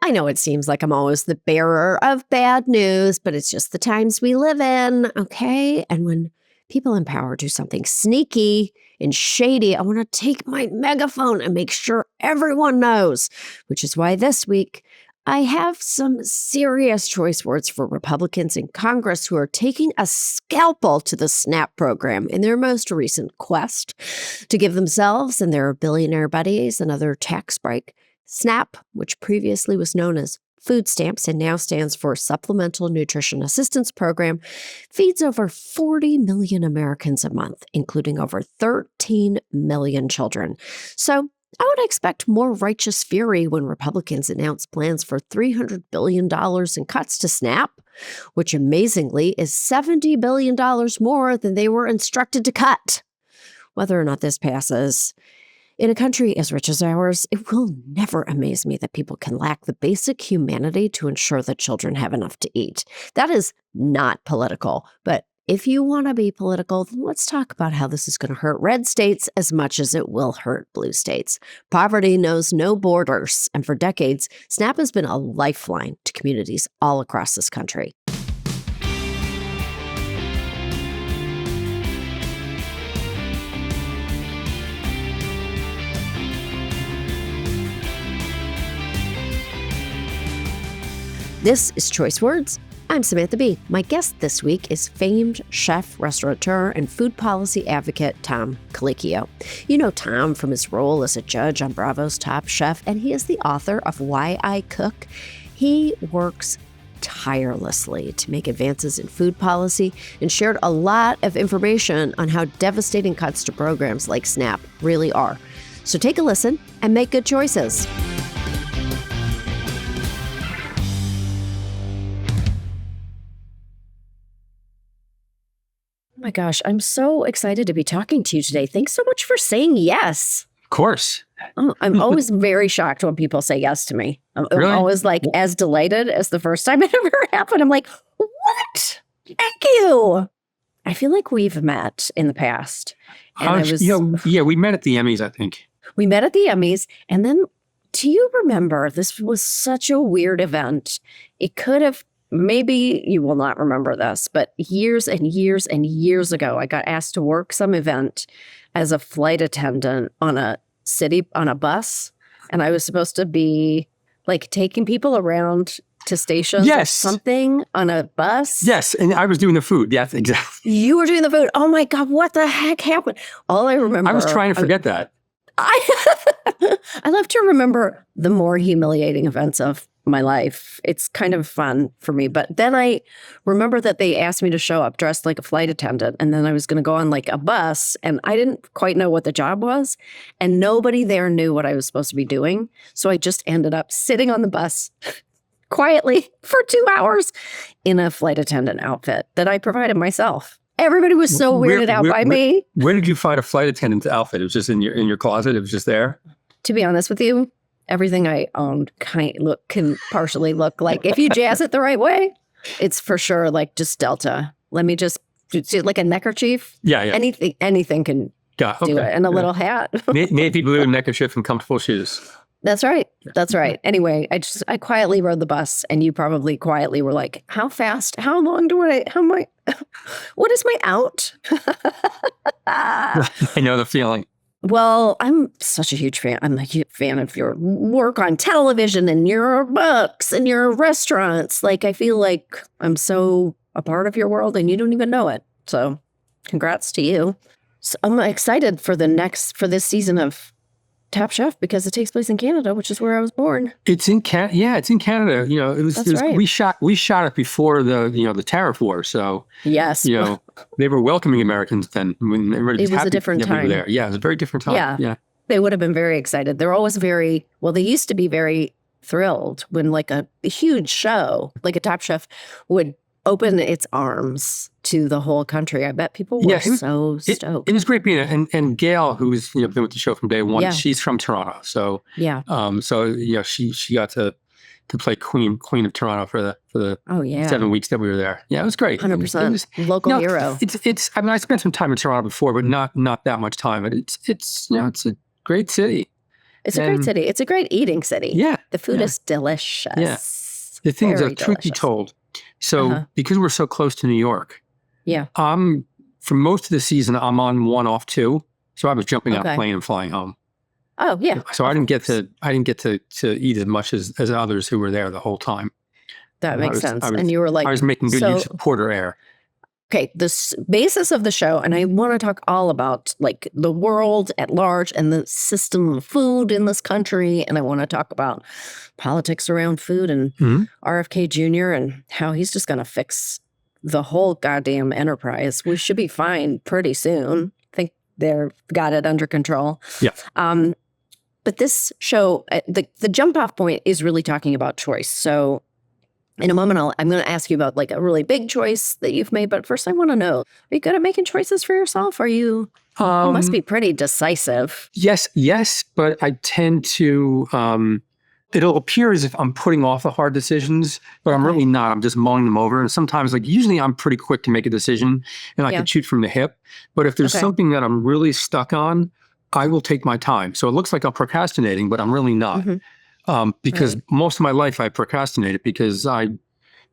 I know it seems like I'm always the bearer of bad news, but it's just the times we live in, okay? And when people in power do something sneaky and shady, I want to take my megaphone and make sure everyone knows, which is why this week I have some serious choice words for Republicans in Congress who are taking a scalpel to the SNAP program in their most recent quest to give themselves and their billionaire buddies another tax break. SNAP, which previously was known as food stamps and now stands for Supplemental Nutrition Assistance Program, feeds over 40 million Americans a month, including over 13 million children. So I would expect more righteous fury when Republicans announce plans for $300 billion in cuts to SNAP, which amazingly is $70 billion more than they were instructed to cut. Whether or not this passes, in a country as rich as ours, it will never amaze me that people can lack the basic humanity to ensure that children have enough to eat. That is not political, but if you want to be political, then let's talk about how this is going to hurt red states as much as it will hurt blue states. Poverty knows no borders, and for decades, SNAP has been a lifeline to communities all across this country. This is Choice Words. I'm Samantha Bee. My guest this week is famed chef, restaurateur, and food policy advocate Tom Colicchio. You know Tom from his role as a judge on Bravo's Top Chef, and he is the author of Why I Cook. He works tirelessly to make advances in food policy and shared a lot of information on how devastating cuts to programs like SNAP really are. So take a listen and make good choices. Oh my gosh, I'm so excited to be talking to you today. Thanks so much for saying yes. Of course. Oh, I'm always very shocked when people say yes to me. I'm always like as delighted as the first time it ever happened. I'm like, what? Thank you. I feel like we've met in the past. And we met at the Emmys, I think. We met at the Emmys. And then, do you remember, this was such a weird event. It could have, maybe you will not remember this, but years and years and years ago, I got asked to work some event as a flight attendant on a bus. And I was supposed to be like taking people around to stations or something on a bus. Yes. And I was doing the food. Yes, exactly. You were doing the food. Oh my God, what the heck happened? All I remember. I was trying to forget that. I love to remember the more humiliating events of my life. It's kind of fun for me. But then I remember that they asked me to show up dressed like a flight attendant. And then I was going to go on like a bus. And I didn't quite know what the job was. And nobody there knew what I was supposed to be doing. So I just ended up sitting on the bus quietly for 2 hours in a flight attendant outfit that I provided myself. Everybody was so weirded out by me. Where did you find a flight attendant's outfit? It was just in your closet? It was just there? To be honest with you, everything I owned can partially look like, if you jazz it the right way, it's for sure like just Delta. Let me just do like a neckerchief. Yeah. Anything can do it. And a little hat. Navy blue neckerchief and comfortable shoes. That's right. That's right. Anyway, I quietly rode the bus, and you probably quietly were like, how fast? How long what is my out? I know the feeling. Well, I'm such a huge fan. I'm a huge fan of your work on television and your books and your restaurants. Like, I feel like I'm so a part of your world and you don't even know it. So congrats to you. So I'm excited for this season of Top Chef because it takes place in Canada, which is where I was born. It's in Canada. Yeah, it's in Canada. You know, Right. we shot it before the tariff war. So yes, they were welcoming Americans then. When everybody was it was a different time. There. Yeah, it was a very different time. Yeah. They would have been very excited. They're always they used to be very thrilled when like a huge show, like a Top Chef would open its arms to the whole country. I bet people were so stoked. It was great being and Gail, who's been with the show from day one. She's from Toronto, so she got to play Queen of Toronto for the 7 weeks that we were there. Yeah, it was great. 100% local hero. It's. I mean, I spent some time in Toronto before, but not that much time. But it's a great city. It's a great city. It's a great eating city. Yeah. The food is delicious. Yeah. The thing is, truth be told, so because we're so close to New York, for most of the season, I'm on 1 off 2. So I was jumping out plane and flying home. Oh, yeah. So I didn't get to eat as much as others who were there the whole time. That makes sense. And you were like, I was making good use of Porter Air. Okay, the basis of the show, and I want to talk all about like the world at large and the system of food in this country, and I want to talk about politics around food and RFK Jr. and how he's just going to fix the whole goddamn enterprise. We should be fine pretty soon. I think they've got it under control. Yeah. But this show, the jump off point is really talking about choice. So in a moment, I'm going to ask you about like a really big choice that you've made. But first, I want to know, are you good at making choices for yourself? Are you? You must be pretty decisive. Yes, but I tend to. It'll appear as if I'm putting off the hard decisions, but I'm really not. I'm just mulling them over. And sometimes, like usually, I'm pretty quick to make a decision, and I can shoot from the hip. But if there's something that I'm really stuck on, I will take my time. So it looks like I'm procrastinating, but I'm really not. Because most of my life I procrastinated because I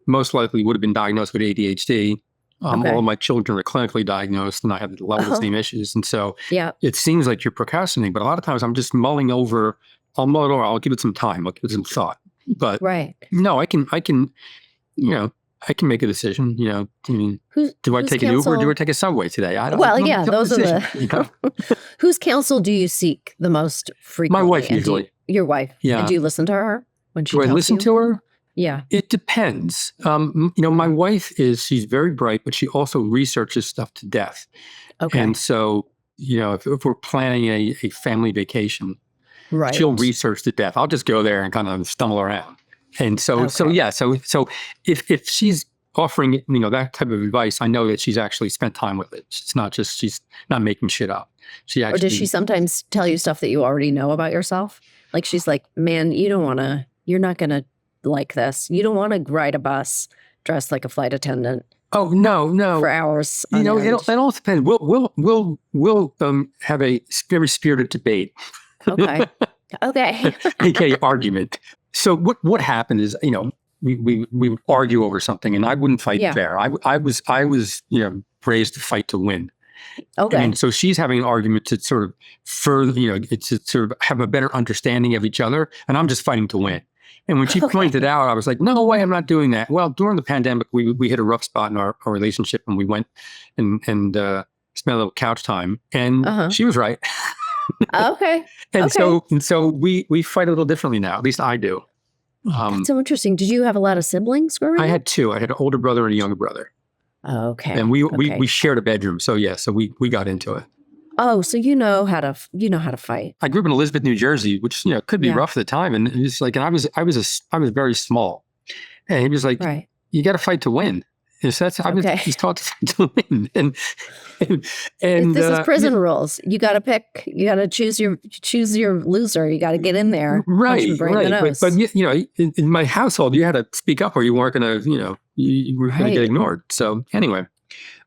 most likely would have been diagnosed with ADHD. All of my children are clinically diagnosed and I have a lot of the same issues. And so it seems like you're procrastinating, but a lot of times I'm just mulling over. I'll give it some time. I'll give it some thought. But no, I can, I can make a decision. I mean, do I take an Uber or do I take a subway today? I don't know. Those are the. Whose counsel do you seek the most frequently? My wife usually. Your wife. Yeah. And do you listen to her when she Do I listen to her? Yeah. It depends. My wife she's very bright, but she also researches stuff to death. Okay. And so, if we're planning a family vacation, she'll research to death. I'll just go there and kind of stumble around. And so, so if she's offering, that type of advice, I know that she's actually spent time with it. It's not just, she's not making shit up. Or does she sometimes tell you stuff that you already know about yourself? Like she's like, man, you're not going to like this. You don't want to ride a bus dressed like a flight attendant. Oh, no. For hours. It all depends. We'll have a very spirited debate. Okay. AKA argument. So what happened is, we would argue over something and I wouldn't fight fair. I was raised to fight to win. Okay. And so she's having an argument to sort of further, to sort of have a better understanding of each other. And I'm just fighting to win. And when she pointed it out, I was like, no way, I'm not doing that. Well, during the pandemic, we hit a rough spot in our relationship and we went and spent a little couch time. And she was right. Okay. And so we fight a little differently now. At least I do. That's so interesting. Did you have a lot of siblings growing up? I had 2. I had an older brother and a younger brother. Okay. And we shared a bedroom. So so we got into it. Oh, so you know how to fight. I grew up in Elizababeth, New Jersey, which could be rough at the time. And it's like, and I was very small. And he was like, you got to fight to win. He's taught to win. And this is prison rules. You got to pick. You got to choose your loser. You got to get in there. Right. But in my household, you had to speak up, or you weren't going to. You were going to get ignored. So anyway.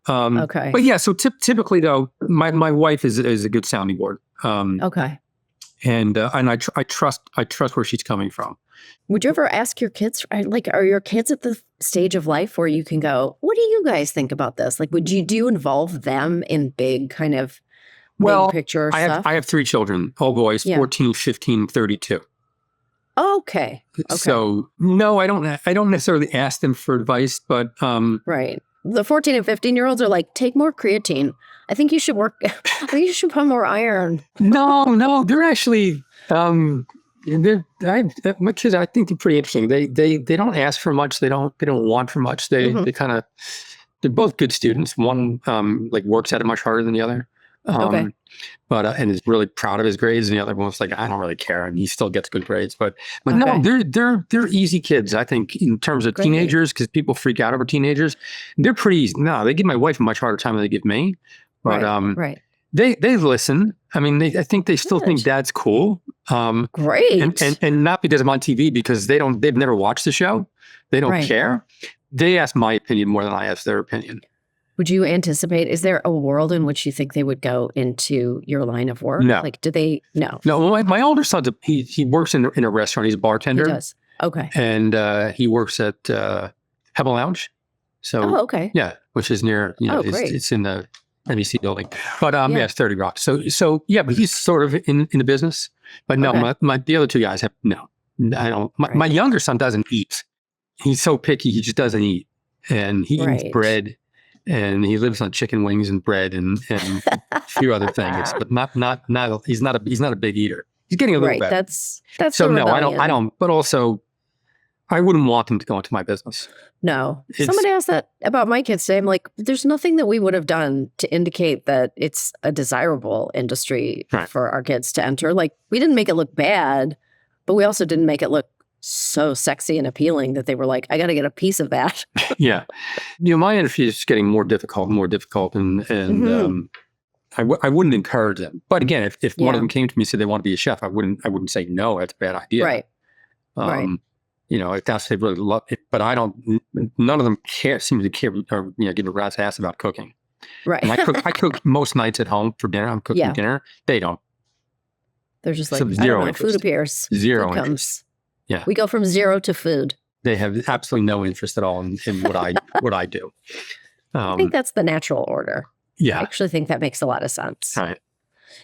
But yeah. So typically, though, my wife is a good sounding board. Okay. And I trust where she's coming from. Would you ever ask your kids, are your kids at the stage of life where you can go, what do you guys think about this? Like, do you involve them in big kind of big picture stuff? I have 3 children, all boys, 14, 15, 32. Okay. So no, I don't necessarily ask them for advice, but right. The 14 and 15-year-olds are like, take more creatine. I think you should put more iron. No, they're actually my kids, I think they're pretty interesting. They don't ask for much. They don't want for much. They're both good students. One works at it much harder than the other. But and is really proud of his grades, and the other one's like, I don't really care, and he still gets good grades. But no, they're easy kids. I think in terms of teenagers, because people freak out over teenagers, they're pretty easy. No, they give my wife a much harder time than they give me. But they listen. I mean, I think they still think Dad's cool. Great. And not because I'm on TV, because they've never watched the show. They don't care. They ask my opinion more than I ask their opinion. Would you anticipate, is there a world in which you think they would go into your line of work? No. Like, do they? No. No, my older son, he works in a restaurant. He's a bartender. He does. Okay. And he works at Pebble Lounge. So, okay. Yeah, which is near, it's in the NBC building. But it's 30 Rock. So yeah, but he's sort of in the business. But no, the other two guys I don't. My younger son doesn't eat. He's so picky, he just doesn't eat. And he eats bread, and he lives on chicken wings and bread and a few other things. But he's not a big eater. He's getting a little better. That's so no, I don't. But also, I wouldn't want them to go into my business. No. Somebody asked that about my kids today. I'm like, there's nothing that we would have done to indicate that it's a desirable industry for our kids to enter. Like, we didn't make it look bad, but we also didn't make it look so sexy and appealing that they were like, I got to get a piece of that. Yeah. My industry is getting more difficult and more difficult. And I wouldn't encourage them. But again, if one of them came to me and said they want to be a chef, I wouldn't say no, that's a bad idea. Right. If that's they really love it, but none of them seem to care or give a rat's ass about cooking. Right. And I cook most nights at home for dinner. I'm cooking dinner. They don't. They're just like, zero interest. Food appears. Zero food interest. Yeah. We go from zero to food. They have absolutely no interest at all in what I do. I think that's the natural order. Yeah. I actually think that makes a lot of sense. Right.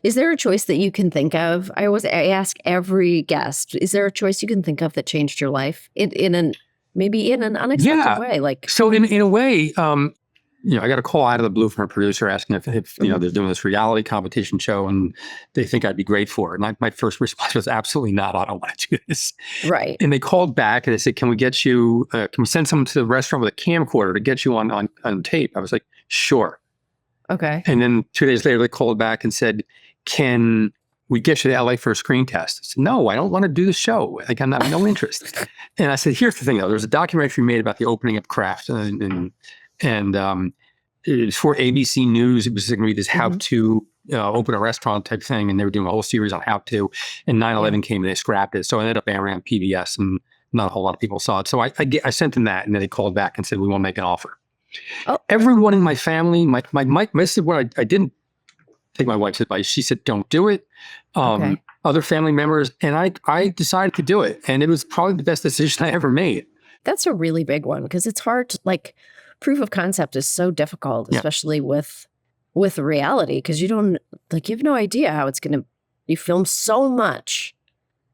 Is there a choice that you can think of? I ask every guest, is there a choice you can think of that changed your life maybe in an unexpected way? Like, so in a way, I got a call out of the blue from a producer asking if they're doing this reality competition show and they think I'd be great for it. And my first response was absolutely not. I don't want to do this. Right. And they called back and they said, can we get you, can we send someone to the restaurant with a camcorder to get you on tape? I was like, sure. Okay. And then 2 days later, they called back and said, can we get you to LA for a screen test? I said, no, I don't want to do the show. Like, I'm not, no interest. And I said, here's the thing though. There's a documentary made about the opening of Kraft and it's for ABC News. It was going to be this how to open a restaurant type thing. And they were doing a whole series on how to, and 9/11 came and they scrapped it. So I ended up airing on PBS and not a whole lot of people saw it. So I sent them that and then they called back and said, we want to make an offer. Oh. Everyone in my family, this is what I didn't take my wife's advice. She said, don't do it. Other family members. And I decided to do it. And it was probably the best decision I ever made. That's a really big one because it's hard to, proof of concept is so difficult, especially with reality, because you have no idea how it's going to, you film so much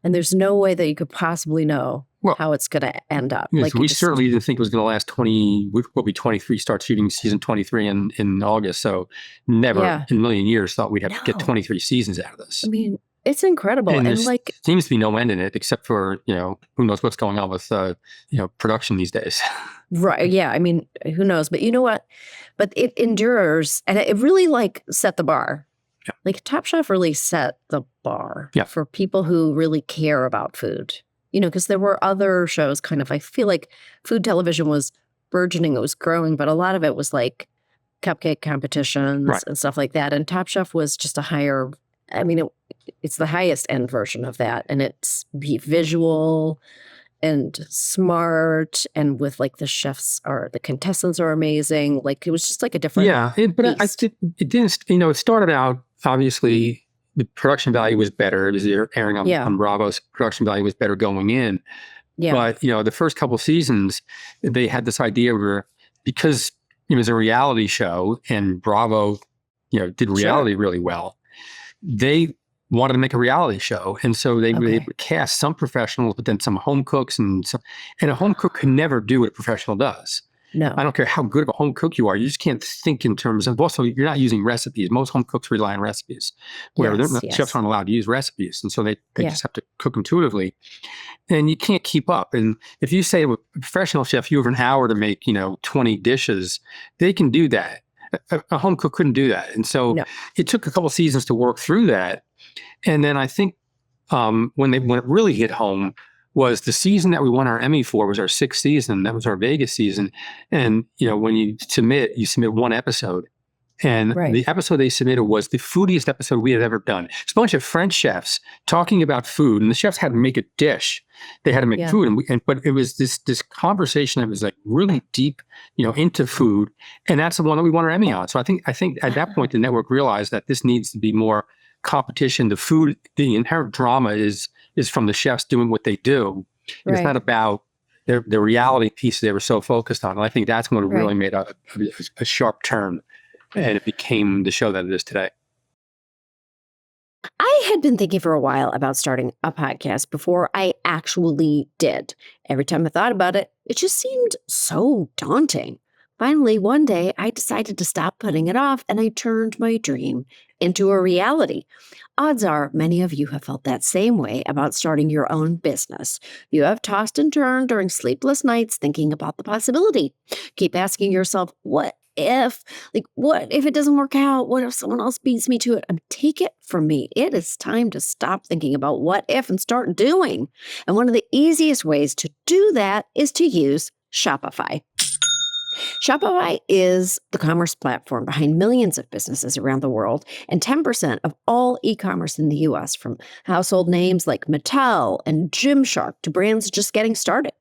and there's no way that you could possibly know how it's going to end up. Yes, we certainly didn't think it was going to last 23, start shooting season 23 in August. So never in a million years thought we'd have to get 23 seasons out of this. I mean, it's incredible. And seems to be no end in it, except for, who knows what's going on with, production these days. Right. Yeah. I mean, who knows? But you know what? But it endures and it really set the bar. Yeah. Top Chef really set the bar for people who really care about food. Because there were other shows I feel like food television was burgeoning, it was growing, but a lot of it was cupcake competitions and stuff like that. And Top Chef was just a higher, it's the highest end version of that. And it's visual and smart and with the chefs the contestants are amazing. It was just a different it didn't, it started out, obviously, the production value was better. It was airing on Bravo's production value was better going in. Yeah. But, the first couple of seasons, they had this idea where, because it was a reality show and Bravo, did reality really well, they wanted to make a reality show. And so they would cast some professionals, but then some home cooks and a home cook can never do what a professional does. No. I don't care how good of a home cook you are. You just can't think in terms of, also, you're not using recipes. Most home cooks rely on recipes, where chefs aren't allowed to use recipes. And so they just have to cook intuitively. And you can't keep up. And if you say to a professional chef, you have an hour to make, 20 dishes, they can do that. A home cook couldn't do that. And so it took a couple of seasons to work through that. And then I think when it really hit home, was the season that we won our Emmy for was our 6th season. That was our Vegas season. And, when you submit one episode And the episode they submitted was the foodiest episode we had ever done. It's a bunch of French chefs talking about food, and the chefs had to make a dish. They had to make food, but it was this conversation that was like really deep, into food, and that's the one that we won our Emmy on. So I think at that point the network realized that this needs to be more competition. The food, the inherent drama is from the chefs doing what they do. It's not about the reality piece they were so focused on. And I think that's when it really made a sharp turn. And it became the show that it is today. I had been thinking for a while about starting a podcast before I actually did. Every time I thought about it, it just seemed so daunting. Finally, one day, I decided to stop putting it off, and I turned my dream into a reality. Odds are many of you have felt that same way about starting your own business. You have tossed and turned during sleepless nights thinking about the possibility. Keep asking yourself, what if it doesn't work out? What if someone else beats me to it? Take it from me. It is time to stop thinking about what if and start doing. And one of the easiest ways to do that is to use Shopify. Shopify is the commerce platform behind millions of businesses around the world and 10% of all e-commerce in the US, from household names like Mattel and Gymshark to brands just getting started.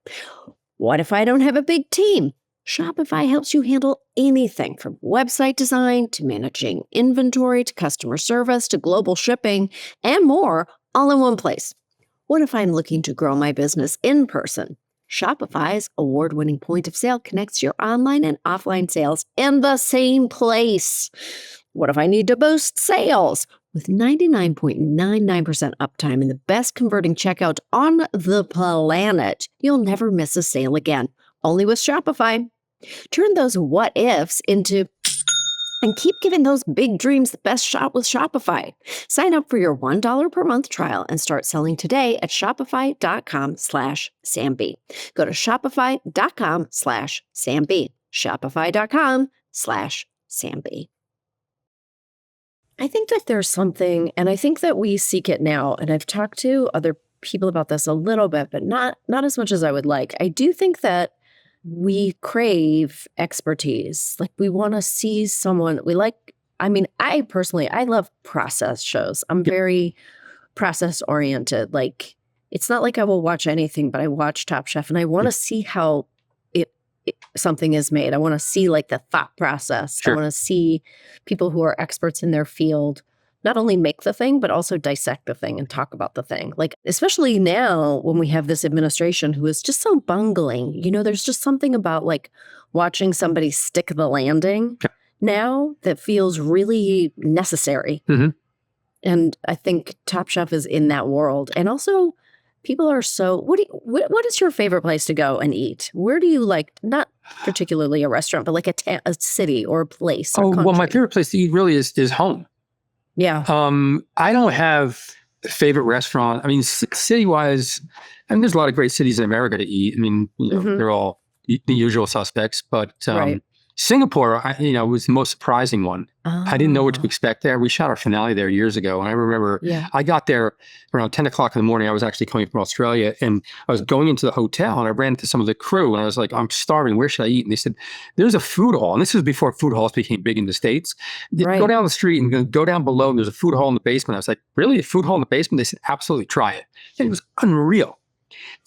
What if I don't have a big team? Shopify helps you handle anything from website design to managing inventory to customer service to global shipping and more, all in one place. What if I'm looking to grow my business in person? Shopify's award-winning point of sale connects your online and offline sales in the same place. What if I need to boost sales? With 99.99% uptime and the best converting checkout on the planet, you'll never miss a sale again. Only with Shopify. Turn those what ifs into and keep giving those big dreams the best shot with Shopify. Sign up for your $1 per month trial and start selling today at shopify.com/Samby. Go to shopify.com/Samby. Shopify.com/Samby. I think that there's something, and I think that we seek it now, and I've talked to other people about this a little bit, but not as much as I would like. I do think that we crave expertise. Like, we want to see someone I personally love process shows. I'm very process oriented. Like, it's not like I will watch anything, but I watch Top Chef and I want to see how something is made. I want to see like the thought process. Sure. I want to see people who are experts in their field not only make the thing, but also dissect the thing and talk about the thing. Like, especially now when we have this administration who is just so bungling, there's just something about like watching somebody stick the landing now that feels really necessary. Mm-hmm. And I think Top Chef is in that world. And also people are so, what is your favorite place to go and eat? Where do you like, not particularly a restaurant, but like a city or a place or country? Well, my favorite place to eat really is home. Yeah. I don't have a favorite restaurant. I mean, city-wise, there's a lot of great cities in America to eat. I mean, they're all the usual suspects, but Singapore, was the most surprising one. Oh. I didn't know what to expect there. We shot our finale there years ago. And I remember I got there around 10 o'clock in the morning. I was actually coming from Australia, and I was going into the hotel and I ran into some of the crew and I was like, I'm starving. Where should I eat? And they said, there's a food hall. And this was before food halls became big in the States. Go down the street and go down below and there's a food hall in the basement. I was like, really? A food hall in the basement? They said, absolutely, try it. And it was unreal.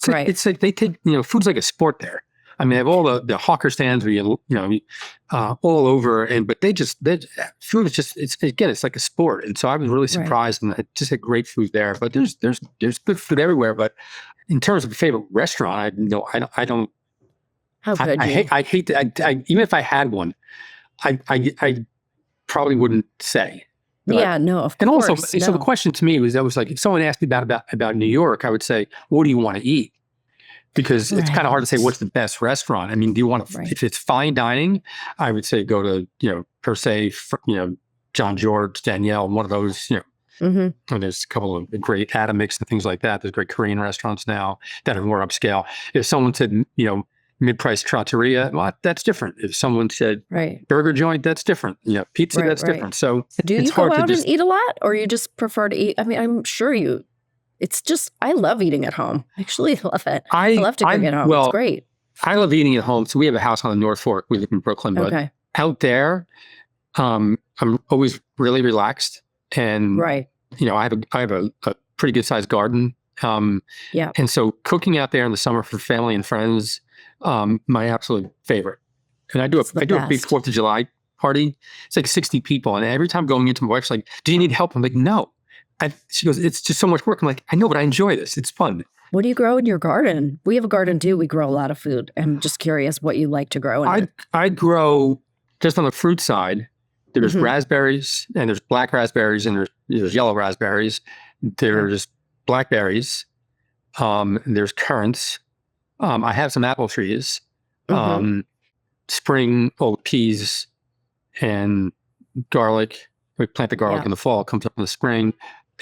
It's like they take, food's like a sport there. I mean, they have all the hawker stands where all over, but food is just, it's like a sport. And so I was really surprised, and I just had great food there. But there's good food everywhere. But in terms of a favorite restaurant, I don't. How could you? I hate to, even if I had one, I probably wouldn't say. But, of course. And also, so the question to me was like, if someone asked me about New York, I would say, what do you want to eat? Because it's kind of hard to say what's the best restaurant. I mean, do you want to, if it's fine dining, I would say go to, per se, John George, Danielle, one of those, and there's a couple of great Atomix and things like that. There's great Korean restaurants now that are more upscale. If someone said, mid-price trattoria, well, that's different. If someone said burger joint, that's different. Pizza, that's different. So do you go out and eat a lot, or you just prefer to eat? I mean, I'm sure it's just, I love eating at home. I actually love it. I love to cook at home. It's great. I love eating at home. So we have a house on the North Fork. We live in Brooklyn, but out there, I'm always really relaxed, and right. I have a pretty good sized garden. And so cooking out there in the summer for family and friends, my absolute favorite. And I do a big 4th of July party. It's like 60 people, and every time going into, my wife's like, "Do you need help?" I'm like, "No." She goes, "It's just so much work." I'm like, "I know, but I enjoy this. It's fun." What do you grow in your garden? We have a garden too. We grow a lot of food. I'm just curious what you like to grow in it. I grow just on the fruit side. There's raspberries, and there's black raspberries, and there's yellow raspberries. There's blackberries. There's currants. I have some apple trees. Spring old peas and garlic. We plant the garlic in the fall. It comes up in the spring.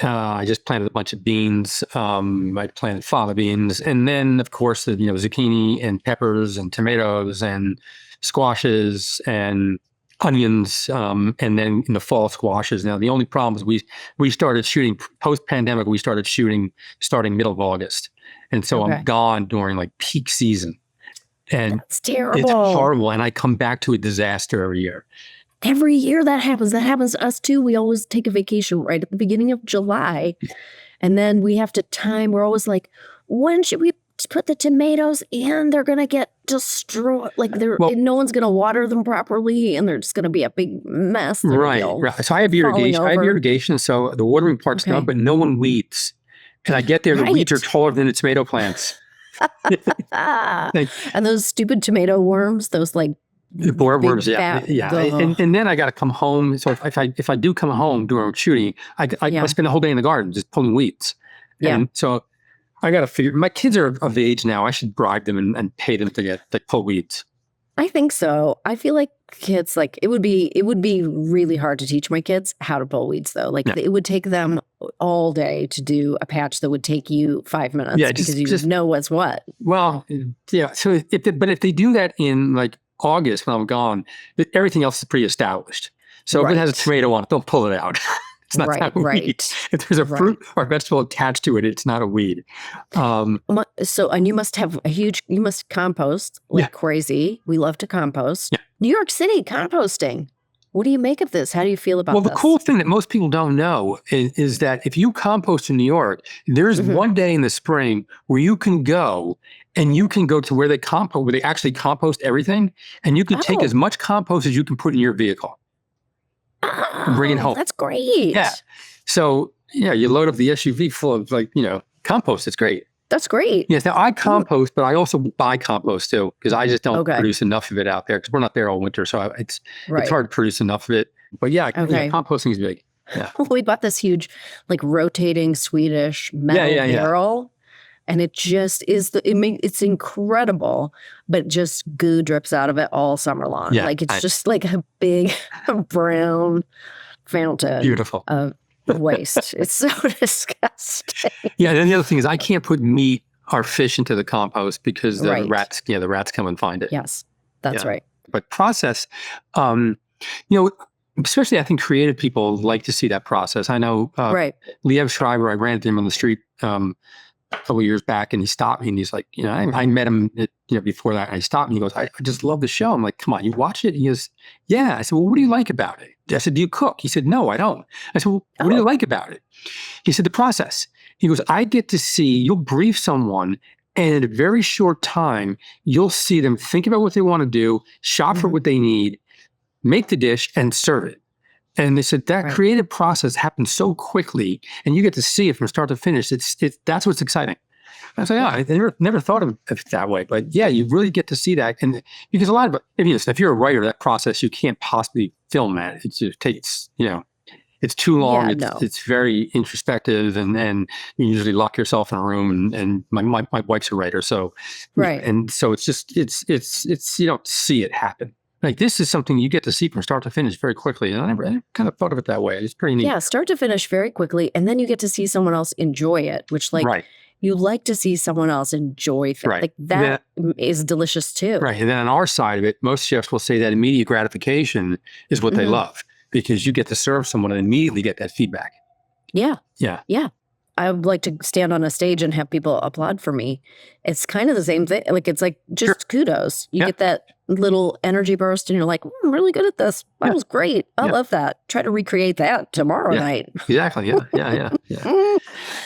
I just planted a bunch of beans. I planted fava beans, and then of course the zucchini and peppers and tomatoes and squashes and onions, and then in the fall squashes. Now the only problem is we started shooting post-pandemic. We started shooting starting middle of August, and so I'm gone during like peak season, and that's terrible. It's horrible. And I come back to a disaster every year. Every year that happens. That happens to us too. We always take a vacation right at the beginning of July, and then we have to time. We're always like, when should we put the tomatoes in? They're going to get destroyed. Like no one's going to water them properly, and they're just going to be a big mess. Right. So I have irrigation. So the watering part's done, but no one weeds. And I get there, the weeds are taller than the tomato plants. And those stupid tomato worms, those like the boerworms, and then I got to come home. So if I do come home during shooting, I spend the whole day in the garden just pulling weeds. And so I got to figure. My kids are of the age now. I should bribe them and pay them to pull weeds. I think so. I feel like kids, like it would be really hard to teach my kids how to pull weeds though. Like it would take them all day to do a patch that would take you 5 minutes because you just know what's what. Well, yeah. So if they do that in like August when I'm gone, everything else is pretty established. So if it has a tomato on it, don't pull it out. It's not a weed. If there's a fruit or vegetable attached to it, it's not a weed. So, and you must have you must compost like crazy. We love to compost. Yeah. New York City composting. What do you make of this? How do you feel about this? Well, the cool thing that most people don't know is that if you compost in New York, there's one day in the spring where you can go to where they actually compost everything, and you can take as much compost as you can put in your vehicle. Bring it home. That's great. Yeah. So, you load up the SUV full of compost. It's great. That's great. Yes. Now I compost, but I also buy compost too, because I just don't produce enough of it out there because we're not there all winter. So it's hard to produce enough of it. But composting is big. Yeah. We bought this huge, like rotating Swedish metal barrel. And it just is, it's incredible, but just goo drips out of it all summer long. Yeah, like it's just like a big brown fountain. Beautiful. Of waste. It's so disgusting. Yeah, and then the other thing is I can't put meat or fish into the compost because the rats come and find it. Yes, that's right. But process, especially I think creative people like to see that process. I know Liev Schreiber, I ran into him on the street a couple of years back, and he stopped me and he's like, I met him before that, and he stopped me. He goes, I just love the show. I'm like, come on, you watch it? He goes, yeah. I said, well, what do you like about it? I said, do you cook? He said, no, I don't. I said, well, what do you like about it? He said, the process. He goes, I get to see, you'll brief someone, and in a very short time, you'll see them think about what they want to do, shop for what they need, make the dish, and serve it. And they said that creative process happens so quickly, and you get to see it from start to finish. That's what's exciting. I said, I never thought of it that way, but you really get to see that, and because a lot of if you're a writer, that process you can't possibly film that. It just takes it's too long. It's very introspective, and then you usually lock yourself in a room. And my wife's a writer, so and so it's just it's you don't see it happen. Like this is something you get to see from start to finish very quickly. And I never kind of thought of it that way. It's pretty neat. Yeah, start to finish very quickly. And then you get to see someone else enjoy it, which you like to see someone else enjoy things. Like that is delicious too. Right. And then on our side of it, most chefs will say that immediate gratification is what they love because you get to serve someone and immediately get that feedback. Yeah. Yeah. Yeah. I would like to stand on a stage and have people applaud for me. It's kind of the same thing. Like, it's like just kudos. You get that little energy burst and you're like, I'm really good at this. That was great. I love that. Try to recreate that tomorrow night. Exactly. Yeah.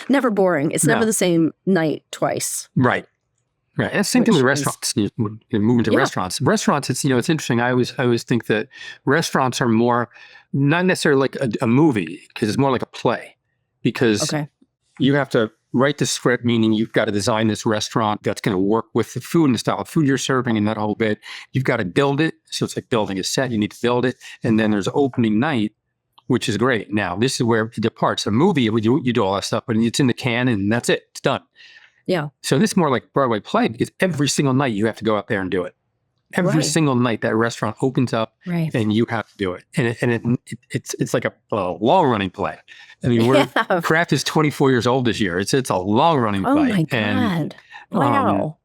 Never boring. It's never the same night twice. Right. And the same thing with restaurants. You move into restaurants. Restaurants, it's interesting. I always think that restaurants are more not necessarily like a movie, because it's more like a play. Because you have to write the script, meaning you've got to design this restaurant that's going to work with the food and the style of food you're serving and that whole bit. You've got to build it. So it's like building a set. You need to build it. And then there's opening night, which is great. Now, this is where it departs. A movie, you do all that stuff, but it's in the can and that's it. It's done. Yeah. So this is more like Broadway play, because every single night you have to go out there and do it. Every single night that restaurant opens up and you have to do it. And it's like a long running play. I mean, Kraft is 24 years old this year. It's a long running play. Oh my God. And, wow.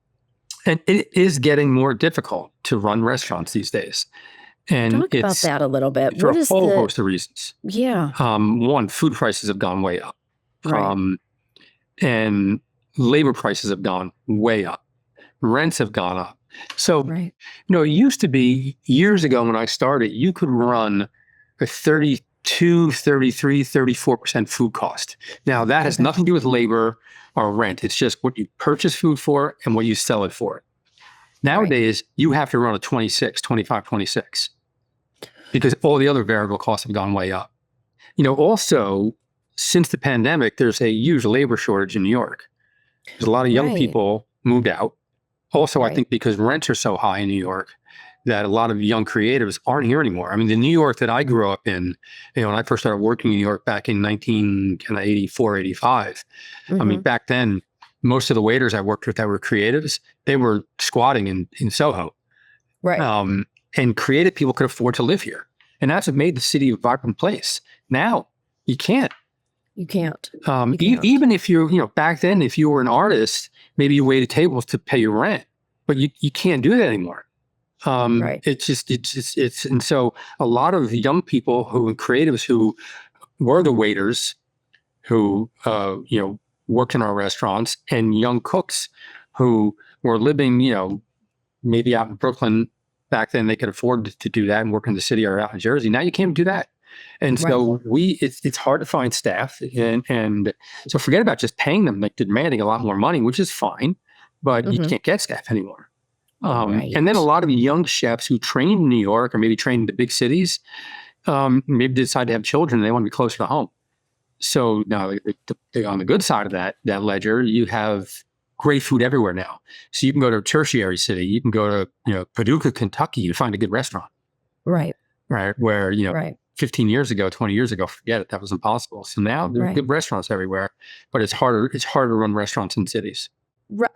And it is getting more difficult to run restaurants these days. And talk about that a little bit. For a whole host of reasons. Yeah. One, food prices have gone way up. And labor prices have gone way up. Rents have gone up. So, it used to be years ago when I started, you could run a 32, 33, 34% food cost. Now, that has nothing to do with labor or rent. It's just what you purchase food for and what you sell it for. Nowadays, you have to run a 25, 26, because all the other variable costs have gone way up. Also, since the pandemic, there's a huge labor shortage in New York. There's a lot of young people moved out. Also, I think because rents are so high in New York that a lot of young creatives aren't here anymore. I mean, the New York that I grew up in, when I first started working in New York back in 1984, 85, I mean, back then, most of the waiters I worked with that were creatives, they were squatting in Soho. And creative people could afford to live here. And that's what made the city a vibrant place. Now, you can't. You can't. Even if you're, back then, if you were an artist, maybe you waited tables to pay your rent, but you can't do that anymore. And so a lot of young people creatives who were the waiters who, worked in our restaurants, and young cooks who were living, maybe out in Brooklyn. Back then they could afford to do that and work in the city or out in Jersey. Now you can't do that. And so it's hard to find staff, and so forget about just paying them, like demanding a lot more money, which is fine, but you can't get staff anymore. And then a lot of young chefs who trained in New York or maybe trained in the big cities, maybe decide to have children and they want to be closer to home. So now on the good side of that ledger, you have great food everywhere now. So you can go to a tertiary city, you can go to Paducah, Kentucky, to find a good restaurant. Where 15 years ago, 20 years ago, forget it, that was impossible. So now there are good restaurants everywhere, but it's harder to run restaurants in cities.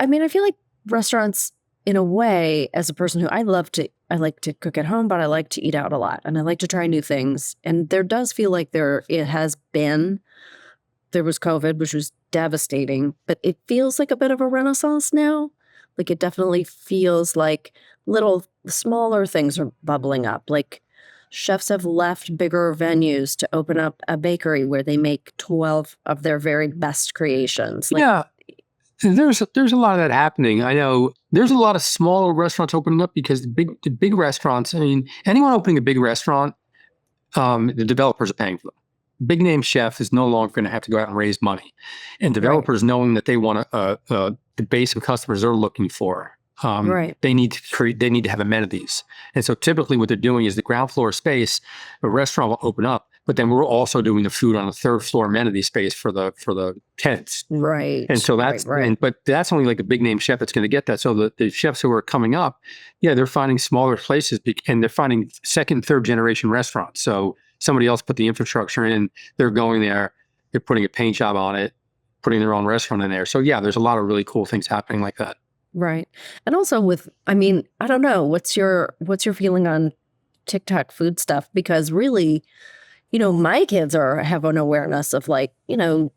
I mean, I feel like restaurants, in a way, as a person who I like to cook at home, but I like to eat out a lot and I like to try new things. And there does feel like there was COVID, which was devastating, but it feels like a bit of a renaissance now. Like it definitely feels like little smaller things are bubbling up. Like chefs have left bigger venues to open up a bakery where they make 12 of their very best creations. There's a lot of that happening. I know there's a lot of smaller restaurants opening up because the big restaurants, I mean, anyone opening a big restaurant, the developers are paying for them. Big name chef is no longer going to have to go out and raise money. And developers knowing that they want the base of customers they're looking for. They need to have amenities. And so typically what they're doing is the ground floor space, a restaurant will open up, but then we're also doing the food on the third floor amenity space for the tenants. And so but that's only like a big name chef that's going to get that. So the chefs who are coming up, they're finding smaller places and they're finding second, third generation restaurants. So somebody else put the infrastructure in, they're going there, they're putting a paint job on it, putting their own restaurant in there. So there's a lot of really cool things happening like that. Right. And also I don't know, what's your feeling on TikTok food stuff? Because really, my kids have an awareness of of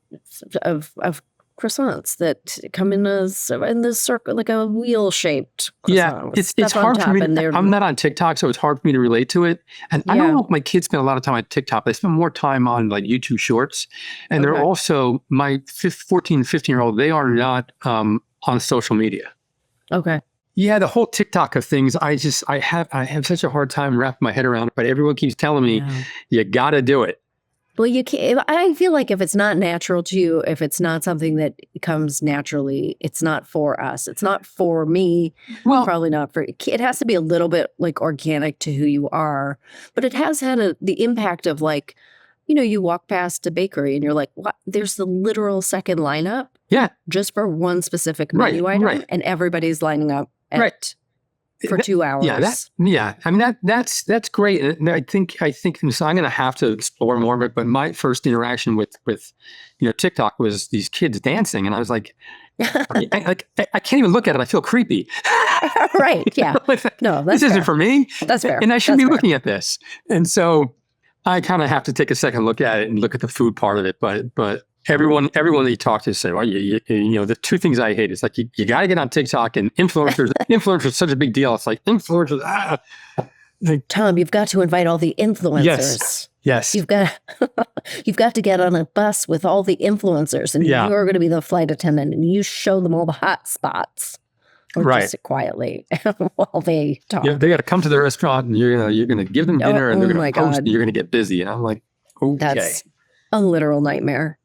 croissants that come in this circle, like a wheel-shaped croissant. It's hard for me. I'm not on TikTok, so it's hard for me to relate to it. And I don't know if my kids spend a lot of time on TikTok. They spend more time on like YouTube Shorts. And they're also, my 14, 15-year-old, they are not on social media. Okay. Yeah, the whole TikTok of things, I have such a hard time wrapping my head around it, but everyone keeps telling me, you got to do it. Well, you can't. I feel like if it's not natural to you, if it's not something that comes naturally, it's not for us. It's not for me. Well, probably not for. It has to be a little bit like organic to who you are, but it has had the impact of like, you walk past a bakery and you're like, what? There's the literal second lineup. Yeah, just for one specific menu item, and everybody's lining up for 2 hours. Yeah, I mean that's great. And I think so. I'm going to have to explore more of it. But my first interaction with TikTok was these kids dancing, and I was like, I can't even look at it. I feel creepy. Right? Yeah. No, this isn't for me. That's fair. And I shouldn't be looking at this. And so I kind of have to take a second look at it and look at the food part of it. But everyone that you talk to say, well, the two things I hate is like you got to get on TikTok, and influencers are such a big deal. It's like influencers. Tom, you've got to invite all the influencers. Yes. You've got to get on a bus with all the influencers, and you're going to be the flight attendant, and you show them all the hot spots. Or just sit quietly while they talk. Yeah, they got to come to the restaurant, and you're going to give them dinner, and they're going to post, and you're going to get busy. And I'm like, okay. That's a literal nightmare.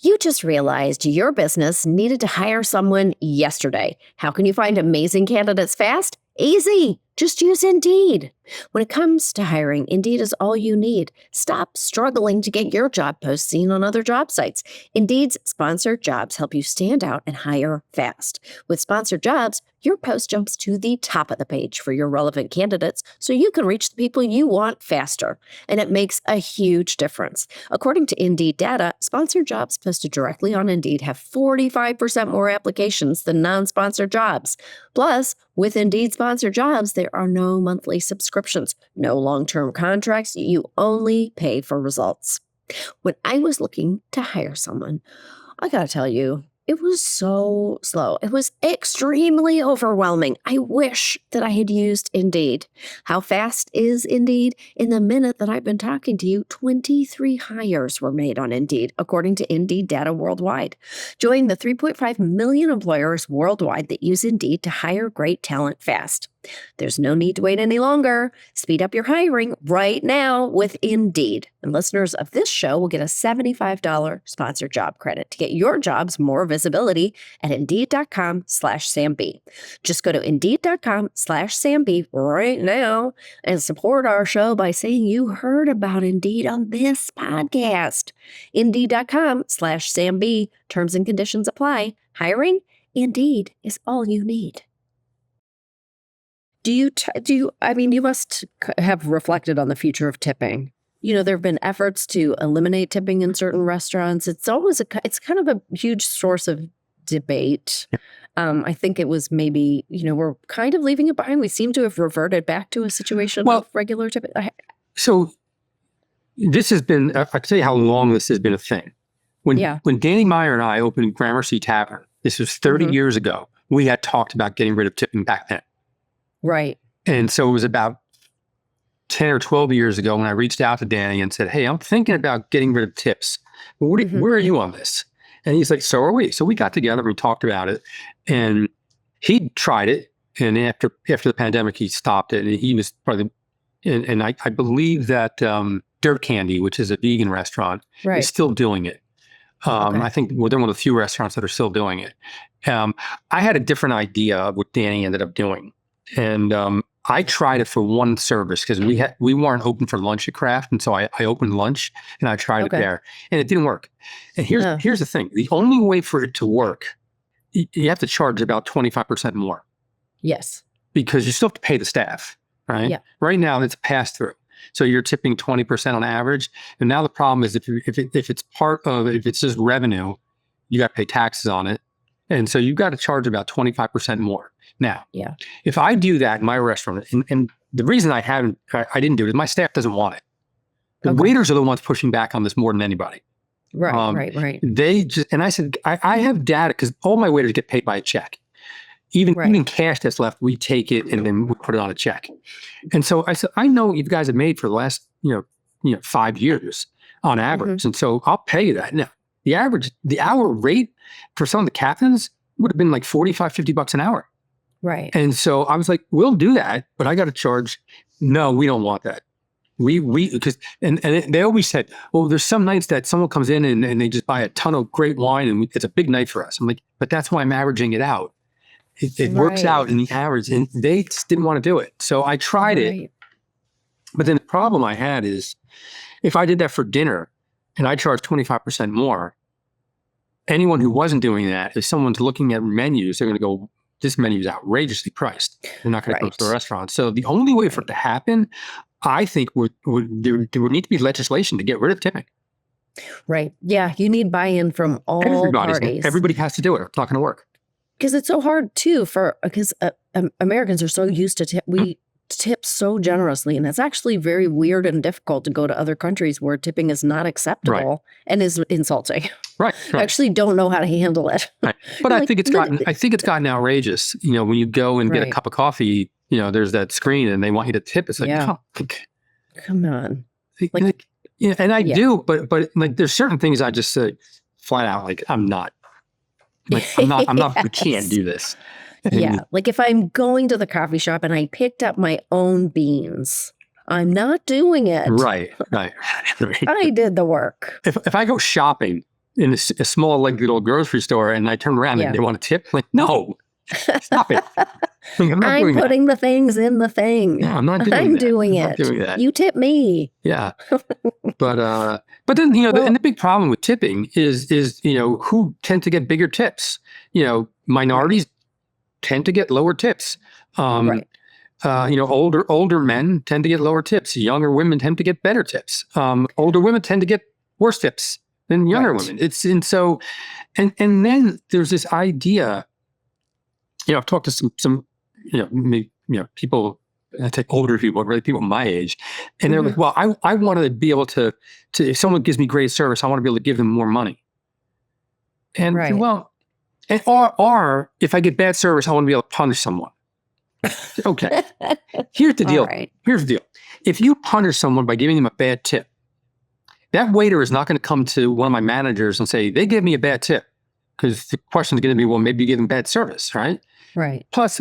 You just realized your business needed to hire someone yesterday. How can you find amazing candidates fast? Easy. Just use Indeed. When it comes to hiring, Indeed is all you need. Stop struggling to get your job post seen on other job sites. Indeed's sponsored jobs help you stand out and hire fast. With sponsored jobs, your post jumps to the top of the page for your relevant candidates so you can reach the people you want faster. And it makes a huge difference. According to Indeed data, sponsored jobs posted directly on Indeed have 45% more applications than non-sponsored jobs. Plus, with Indeed sponsored jobs, there are no monthly subscriptions, no long-term contracts. You only pay for results. When I was looking to hire someone, I gotta tell you, it was so slow. It was extremely overwhelming. I wish that I had used Indeed. How fast is Indeed? In the minute that I've been talking to you, 23 hires were made on Indeed, according to Indeed data worldwide. Join the 3.5 million employers worldwide that use Indeed to hire great talent fast. There's no need to wait any longer. Speed up your hiring right now with Indeed. And listeners of this show will get a $75 sponsored job credit to get your jobs more visibility at Indeed.com/SamB. Just go to Indeed.com/SamB right now and support our show by saying you heard about Indeed on this podcast. Indeed.com/SamB. Terms and conditions apply. Hiring? Indeed is all you need. You must have reflected on the future of tipping. There have been efforts to eliminate tipping in certain restaurants. It's always it's kind of a huge source of debate. I think it was maybe, we're kind of leaving it behind. We seem to have reverted back to a situation of regular tipping. So this has been, I can tell you how long this has been a thing. When Danny Meyer and I opened Gramercy Tavern, this was 30 years ago, we had talked about getting rid of tipping back then. Right. And so it was about 10 or 12 years ago when I reached out to Danny and said, hey, I'm thinking about getting rid of tips. Where are you on this? And he's like, so are we. So we got together and we talked about it. And he tried it. And after the pandemic, he stopped it. And he was probably, and I believe that Dirt Candy, which is a vegan restaurant, is still doing it. I think they're one of the few restaurants that are still doing it. I had a different idea of what Danny ended up doing. And I tried it for one service because we weren't open for lunch at Kraft. And so I opened lunch and I tried it there and it didn't work. And here's the thing. The only way for it to work, you have to charge about 25% more. Yes. Because you still have to pay the staff, right? Yeah. Right now it's a pass-through. So you're tipping 20% on average. And now the problem is if it's just revenue, you got to pay taxes on it. And so you've got to charge about 25% more. Now, if I do that in my restaurant, and the reason I didn't do it is my staff doesn't want it. The waiters are the ones pushing back on this more than anybody. Right. They just, and I said, I have data because all my waiters get paid by a check. Even cash that's left, we take it and then we put it on a check. And so I said, I know what you guys have made for the last, 5 years on average. And so I'll pay you that. Now, the hour rate for some of the captains would have been like $45, $50 an hour. Right. And so I was like, we'll do that, but I got to charge. No, we don't want that. Because they always said, well, there's some nights that someone comes in and they just buy a ton of great wine and it's a big night for us. I'm like, but that's why I'm averaging it out. It works out in the average, and they just didn't want to do it. So I tried it. But then the problem I had is if I did that for dinner and I charged 25% more, anyone who wasn't doing that, if someone's looking at menus, they're going to go, this menu is outrageously priced. They're not going to go to the restaurant. So the only way for it to happen, I think there would need to be legislation to get rid of tipping. Right. Yeah. You need buy-in from all parties. Everybody has to do it. It's not going to work. Because it's so hard too because Americans are so used to tip. We tip so generously, and it's actually very weird and difficult to go to other countries where tipping is not acceptable and is insulting. Right. I actually don't know how to handle it. Right. But I think it's gotten outrageous. You know, when you go and get a cup of coffee, you know, there's that screen and they want you to tip. It's like, come on. And I do, but like there's certain things I just say flat out, like I'm not, we can't do this. Yeah. Like if I'm going to the coffee shop and I picked up my own beans, I'm not doing it. Right. I did the work. If I go shopping in a small, like little grocery store and I turn around and they want to tip, I'm like, no, stop it. I'm putting the things in the thing. Yeah, I'm not doing that. I'm doing it. Doing that. You tip me. Yeah. But then, you know, and the big problem with tipping is, you know, who tend to get bigger tips? You know, minorities tend to get lower tips. You know, older men tend to get lower tips. Younger women tend to get better tips. Older women tend to get worse tips than younger women. And then there's this idea. You know, I've talked to some people. I take older people, really people my age, and they're like, "Well, I want to be able to if someone gives me great service, I want to be able to give them more money." And or if I get bad service, I want to be able to punish someone. Okay, here's the deal. Here's the deal. If you punish someone by giving them a bad tip, that waiter is not going to come to one of my managers and say they gave me a bad tip, because the question is going to be, well, maybe you give them bad service, right? Right. Plus,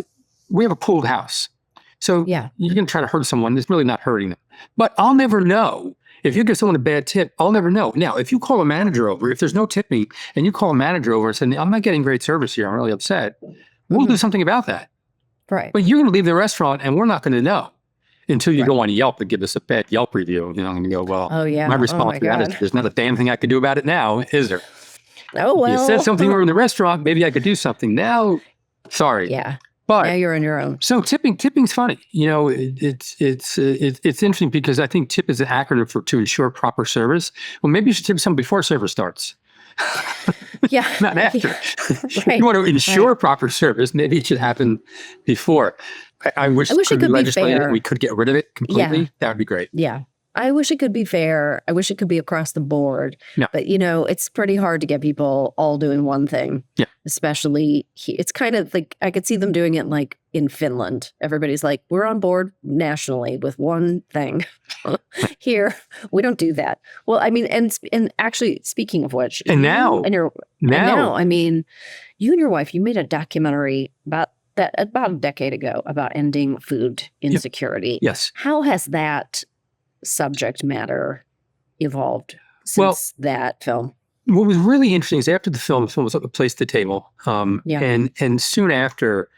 we have a pooled house. So you're going to try to hurt someone. It's really not hurting them. But I'll never know. If you give someone a bad tip, I'll never know. Now, if you call a manager over, if there's no tipping, and you call a manager over and say, I'm not getting great service here, I'm really upset, we'll do something about that. Right. But you're going to leave the restaurant, and we're not going to know until you go on Yelp and give us a bad Yelp review. You know, I'm going to go, well, my response to that is there's not a damn thing I could do about it now, is there? Oh, well. You said something over in the restaurant, maybe I could do something. Now, sorry. Yeah. But now you're on your own. So tipping's funny. You know, it's interesting because I think tip is an acronym to ensure proper service. Well, maybe you should tip someone before service starts. Yeah. Not after. You want to ensure proper service, maybe it should happen before. I wish it could be legislated and we could get rid of it completely. Yeah. That would be great. Yeah. I wish it could be fair. I wish it could be across the board. Yeah. But, you know, it's pretty hard to get people all doing one thing. Yeah. Especially, it's kind of like, I could see them doing it like in Finland. Everybody's like, we're on board nationally with one thing. Here, we don't do that. Well, I mean, and actually, speaking of which. Now, I mean, you and your wife, you made a documentary about a decade ago about ending food insecurity. Yes. How has that subject matter evolved since that film? What was really interesting is after the film was up a place at the table. And soon after,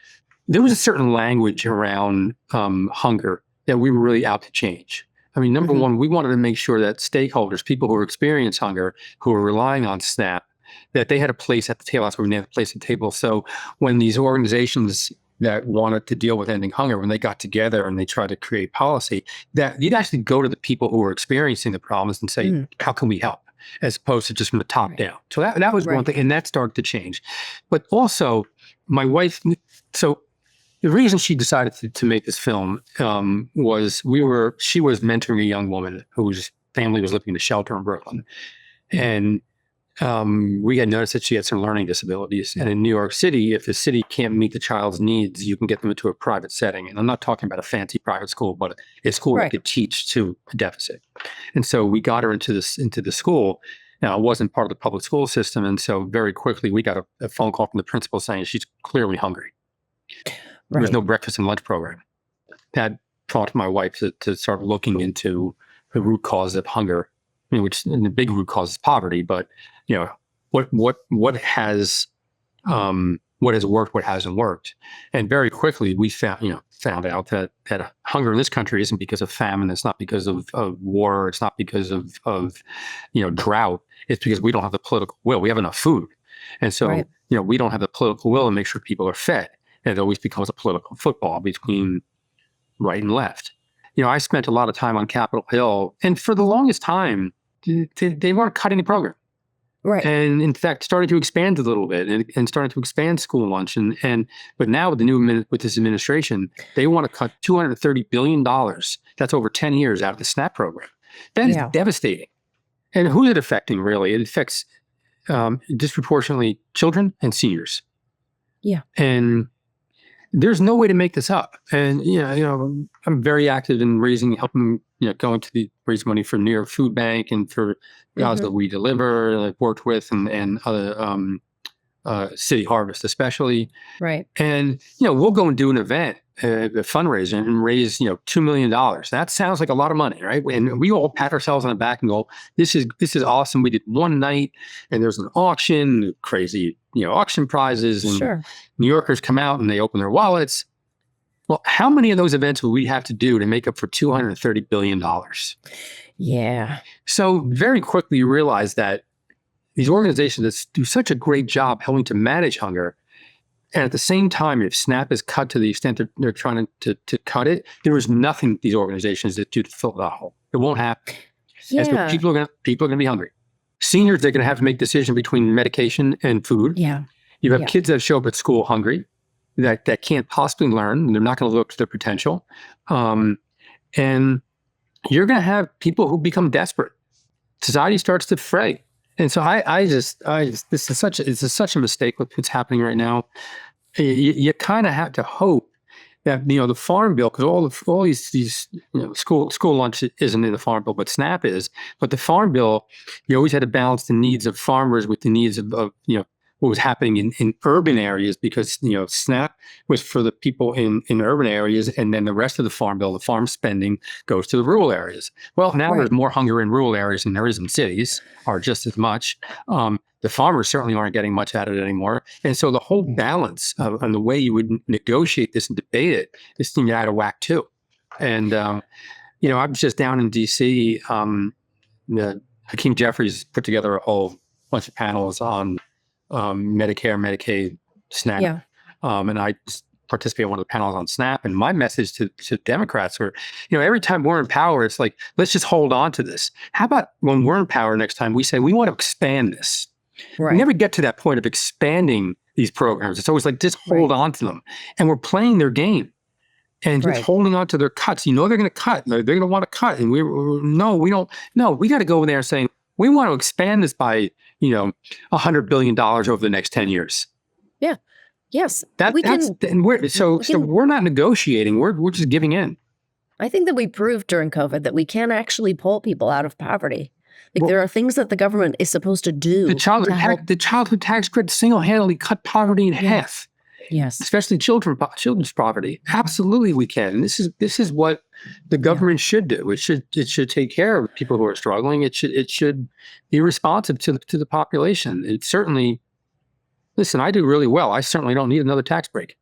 there was a certain language around hunger that we were really out to change. I mean, number one, we wanted to make sure that stakeholders, people who experience hunger, who are relying on SNAP, that they had a place at the table. That's where we had a place at the table. So when these organizations that wanted to deal with ending hunger, when they got together and they tried to create policy, that you'd actually go to the people who were experiencing the problems and say, how can we help? As opposed to just from the top down. So that was one thing, and that started to change. But also, my wife, so the reason she decided to make this film was she was mentoring a young woman whose family was living in a shelter in Brooklyn. And we had noticed that she had some learning disabilities. And in New York City, if the city can't meet the child's needs, you can get them into a private setting. And I'm not talking about a fancy private school, but a school that could teach to a deficit. And so we got her into the school. Now, it wasn't part of the public school system. And so very quickly, we got a phone call from the principal saying she's clearly hungry. There was no breakfast and lunch program. That prompted my wife to start looking into the root cause of hunger, which and the big root cause is poverty. But what has worked, what hasn't worked, and very quickly we found out that hunger in this country isn't because of famine. It's not because of war. It's not because of drought. It's because we don't have the political will. We have enough food, and so we don't have the political will to make sure people are fed. And it always becomes a political football between right and left. I spent a lot of time on Capitol Hill, and for the longest time, they weren't cutting the program. Right. And in fact, started to expand a little bit and started to expand school lunch. But now with this administration, they want to cut $230 billion. That's over 10 years out of the SNAP program. That is devastating. And who's it affecting, really? It affects disproportionately children and seniors. Yeah. And there's no way to make this up. And, I'm very active in helping raise money for New York Food Bank and for jobs that we deliver, that I've worked with and other City Harvest especially. Right. And, we'll go and do an event, a fundraiser, and raise, $2 million. That sounds like a lot of money, right? And we all pat ourselves on the back and go, this is awesome. We did one night and there's an auction, crazy, auction prizes, and New Yorkers come out and they open their wallets. Well, how many of those events will we have to do to make up for $230 billion? Yeah. So very quickly you realize that these organizations that do such a great job helping to manage hunger, and at the same time, if SNAP is cut to the extent that they're trying to cut it, there is nothing these organizations that do to fill that hole. It won't happen. Yeah. So people are going to be hungry. Seniors, they're going to have to make decisions between medication and food. Yeah. You have kids that show up at school hungry, that can't possibly learn, and they're not going to live up to their potential. And you're going to have people who become desperate. Society starts to fray. And so I just this is such a mistake with what's happening right now. You kind of have to hope that the Farm Bill, because all these school lunch isn't in the Farm Bill, but SNAP is. But the Farm Bill, you always had to balance the needs of farmers with the needs of what was happening in urban areas, because SNAP was for the people in urban areas, and then the rest of the Farm Bill, the farm spending, goes to the rural areas. Well, now there's more hunger in rural areas than there is in cities, or just as much. The farmers certainly aren't getting much out of it anymore, and so the whole balance and the way you would negotiate this and debate it is out of whack too. And I was just down in D.C. Hakeem Jeffries put together a whole bunch of panels on Medicare, Medicaid, SNAP. Yeah. And I participated in one of the panels on SNAP. And my message to Democrats were, every time we're in power, it's like, let's just hold on to this. How about when we're in power next time, we say, we want to expand this. Right. We never get to that point of expanding these programs. It's always like, just hold on to them. And we're playing their game and just holding on to their cuts. They're going to cut. They're going to want to cut. And we don't. No, we got to go in there saying, we want to expand this by, $100 billion over the next 10 years. Yeah. Yes. We're not negotiating. We're just giving in. I think that we proved during COVID that we can actually pull people out of poverty. There are things that the government is supposed to do. The childhood tax credit single-handedly cut poverty in half. Yes. Especially children's poverty. Absolutely we can. And this is what the government should do. It should take care of people who are struggling. It should be responsive to the population. It certainly, listen, I do really well. I certainly don't need another tax break.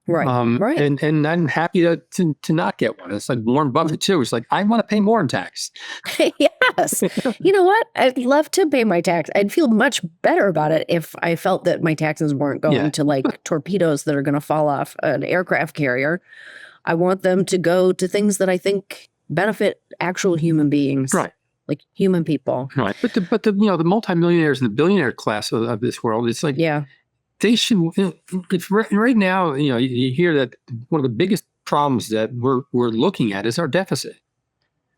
Right. Right. And I'm happy to not get one. It's like Warren Buffett too. It's like, I want to pay more in tax. Yes. You know what? I'd love to pay my tax. I'd feel much better about it if I felt that my taxes weren't going to like torpedoes that are going to fall off an aircraft carrier. I want them to go to things that I think benefit actual human beings. Right. Like human people. Right. But the multimillionaires and the billionaire class of this world, it's like, they should, right now, you hear that one of the biggest problems that we're looking at is our deficit.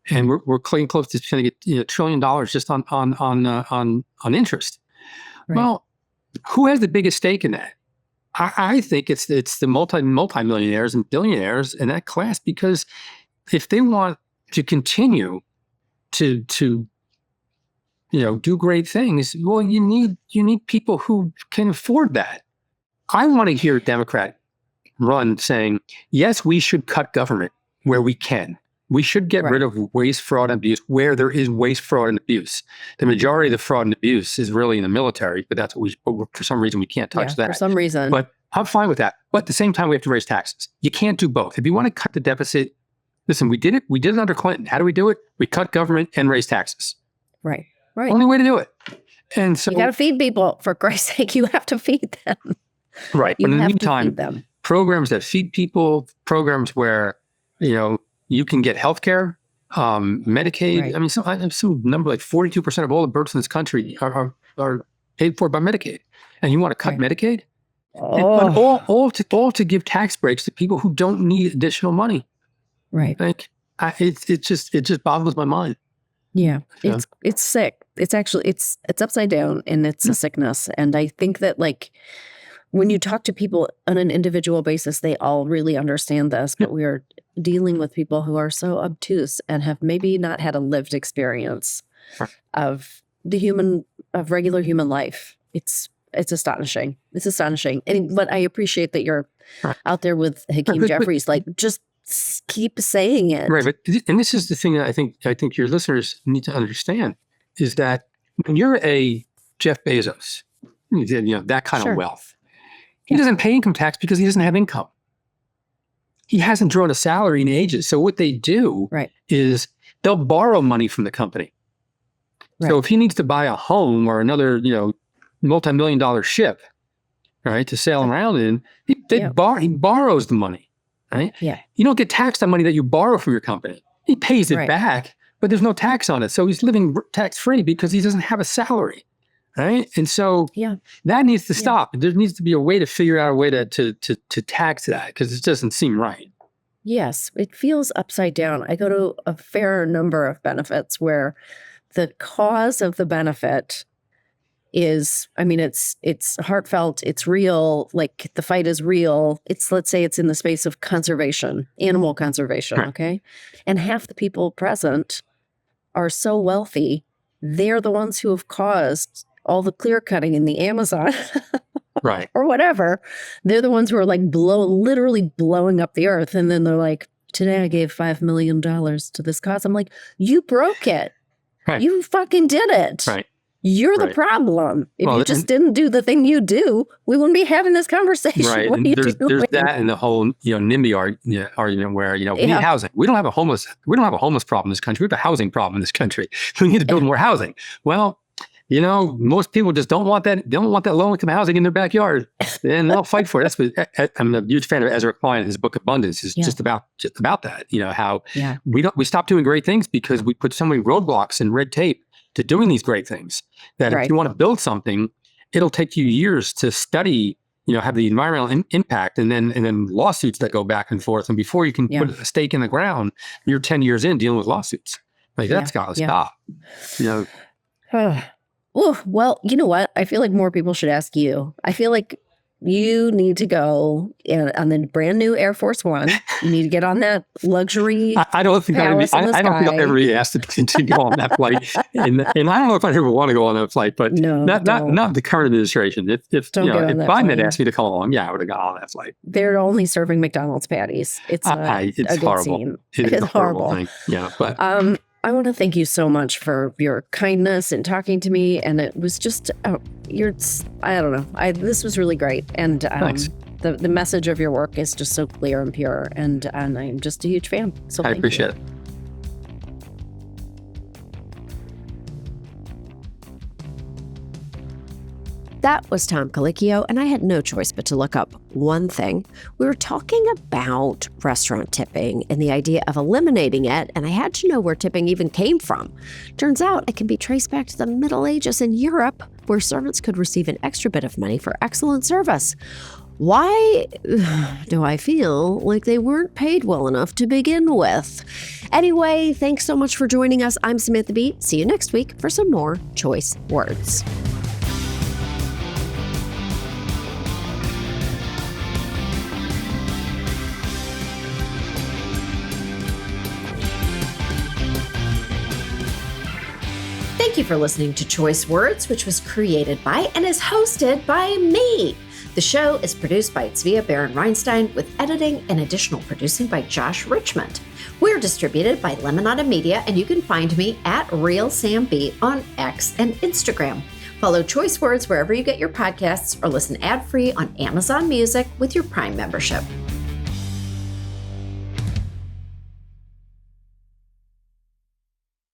And we're close to spending $1 trillion just on interest. Right. Well, who has the biggest stake in that? I think it's the multimillionaires and billionaires in that class, because if they want to continue to do great things, well, you need people who can afford that. I want to hear a Democrat run saying, yes, we should cut government where we can. We should get rid of waste, fraud, and abuse where there is waste, fraud, and abuse. The majority of the fraud and abuse is really in the military, but that's what for some reason, we can't touch that. For some reason. But I'm fine with that. But at the same time, we have to raise taxes. You can't do both. If you want to cut the deficit, listen, we did it. We did it under Clinton. How do we do it? We cut government and raise taxes. Right. Only way to do it. And so you got to feed people. For Christ's sake, you have to feed them. Right. But in the meantime, programs that feed people, programs where, you can get healthcare, Medicaid. Right. I mean, some number like 42% of all the births in this country are paid for by Medicaid. And you want to cut Medicaid? Oh. All to give tax breaks to people who don't need additional money. Right. Like, it just boggles my mind. Yeah. It's sick. It's actually, it's upside down, and it's a sickness. And I think that, like, when you talk to people on an individual basis, they all really understand this, but we are dealing with people who are so obtuse and have maybe not had a lived experience of regular human life. It's astonishing. It's astonishing. But I appreciate that you're out there with Hakeem Jeffries. Like, just keep saying it. Right. And this is the thing that I think your listeners need to understand, is that when you're a Jeff Bezos, that kind of wealth, he doesn't pay income tax because he doesn't have income. He hasn't drawn a salary in ages. So what they do is they'll borrow money from the company. Right. So if he needs to buy a home or another, multi-million-dollar ship, right, to sail around in, he borrows the money, right? Yeah. You don't get taxed on money that you borrow from your company. He pays it back, but there's no tax on it. So he's living tax-free because he doesn't have a salary. Right. And so that needs to stop. There needs to be a way to figure out a way to tax that, because it doesn't seem right. Yes, it feels upside down. I go to a fair number of benefits where the cause of the benefit is, it's heartfelt, it's real, like the fight is real. Let's say it's in the space of conservation, animal conservation, okay? And half the people present are so wealthy, they're the ones who have caused all the clear cutting in the Amazon or whatever. They're the ones who are like literally blowing up the earth. And then they're like, today I gave $5 million to this cause. I'm like, you broke it. Right. You fucking did it. Right. You're the problem. If you just didn't do the thing you do, we wouldn't be having this conversation. Right. What there's that and the whole, NIMBY argument where, we need housing. We don't have a homeless problem in this country. We have a housing problem in this country. We need to build more housing. Well, most people just don't want that. They don't want that low-income housing in their backyard, and they'll fight for it. That's what I'm a huge fan of Ezra Klein. His book Abundance is just about that. How we stopped doing great things because we put so many roadblocks and red tape to doing these great things. That if you want to build something, it'll take you years to study. Have the environmental impact, and then lawsuits that go back and forth. And before you can put a stake in the ground, you're 10 years in dealing with lawsuits. Like that's got to stop. Well, you know what? I feel like more people should ask you. I feel like you need to go on the brand new Air Force One. You need to get on that luxury. I don't think I'll ever be asked to go on that flight. And I don't know if I ever want to go on that flight, but not the current administration. If Biden had asked me to come along, I would have got on that flight. They're only serving McDonald's patties. It's a good horrible. Scene. It's horrible thing. Yeah, but I want to thank you so much for your kindness and talking to me. And it was just, I don't know. This was really great. And thanks. The message of your work is just so clear and pure. And I'm just a huge fan. So I appreciate it. That was Tom Colicchio, and I had no choice but to look up one thing. We were talking about restaurant tipping and the idea of eliminating it, and I had to know where tipping even came from. Turns out it can be traced back to the Middle Ages in Europe, where servants could receive an extra bit of money for excellent service. Why do I feel like they weren't paid well enough to begin with? Anyway, thanks so much for joining us. I'm Samantha Bee. See you next week for some more choice words. Thank you for listening to Choice Words, which was created by and is hosted by me. The show is produced by Tzvia Baron-Reinstein with editing and additional producing by Josh Richmond. We're distributed by Lemonada Media, and you can find me at Real Sam B on X and Instagram. Follow Choice Words wherever you get your podcasts or listen ad-free on Amazon Music with your Prime membership.